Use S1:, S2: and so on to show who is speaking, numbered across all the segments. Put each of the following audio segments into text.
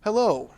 S1: Hello,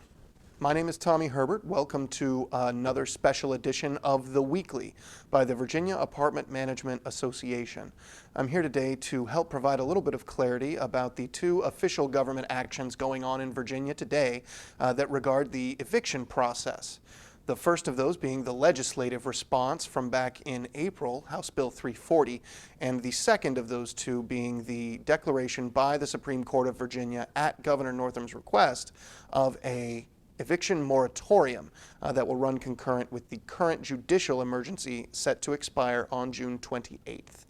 S1: my name is Tommy Herbert. Welcome to another special edition of The Weekly by the Virginia Apartment Management Association. I'm here today to help provide a little bit of clarity about the two official government actions going on in Virginia today that regard the eviction process. The first of those being the legislative response from back in April, House Bill 340, and the second of those two being the declaration by the Supreme Court of Virginia at Governor Northam's request of a eviction moratorium that will run concurrent with the current judicial emergency set to expire on June 28th.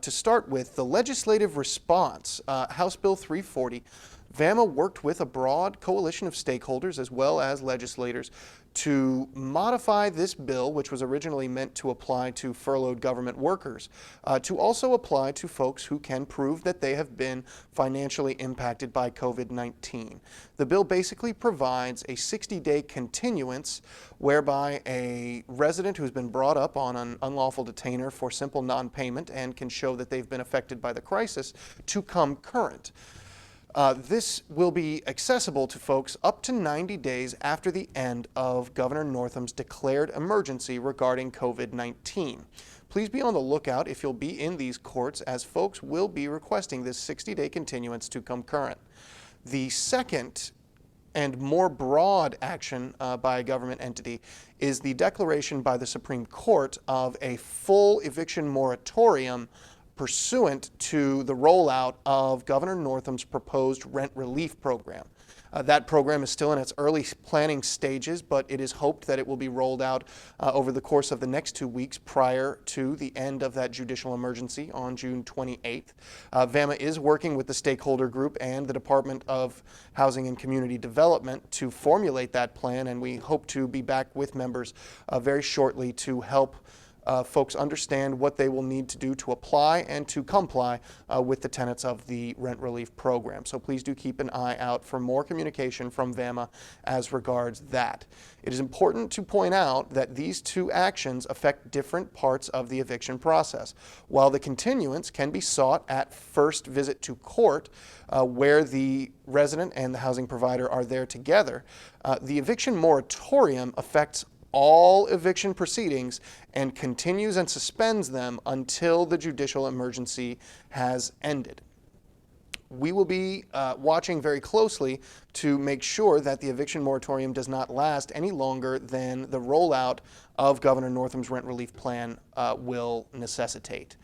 S1: To start with, the legislative response, House Bill 340, VAMA worked with a broad coalition of stakeholders as well as legislators to modify this bill, which was originally meant to apply to furloughed government workers, to also apply to folks who can prove that they have been financially impacted by COVID-19. The bill basically provides a 60-day continuance whereby a resident who's been brought up on an unlawful detainer for simple non-payment and can show that they've been affected by the crisis to come current. This will be accessible to folks up to 90 days after the end of Governor Northam's declared emergency regarding COVID-19. Please be on the lookout if you'll be in these courts, as folks will be requesting this 60-day continuance to come current. The second and more broad action by a government entity is the declaration by the Supreme Court of a full eviction moratorium pursuant to the rollout of Governor Northam's proposed rent relief program. That program is still in its early planning stages, but it is hoped that it will be rolled out over the course of the next 2 weeks prior to the end of that judicial emergency on June 28th. VAMA is working with the stakeholder group and the Department of Housing and Community Development to formulate that plan, and we hope to be back with members very shortly to help folks understand what they will need to do to apply and to comply with the tenets of the rent relief program. So please do keep an eye out for more communication from VAMA as regards that. It is important to point out that these two actions affect different parts of the eviction process. While the continuance can be sought at first visit to court, where the resident and the housing provider are there together, the eviction moratorium affects all eviction proceedings and continues and suspends them until the judicial emergency has ended. We will be watching very closely to make sure that the eviction moratorium does not last any longer than the rollout of Governor Northam's rent relief plan will necessitate.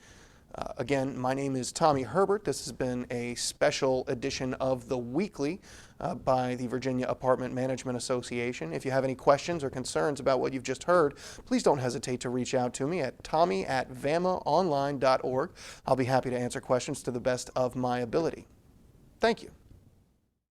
S1: Again, my name is Tommy Herbert. This has been a special edition of The Weekly by the Virginia Apartment Management Association. If you have any questions or concerns about what you've just heard, please don't hesitate to reach out to me at tommy@vamaonline.org. I'll be happy to answer questions to the best of my ability. Thank you.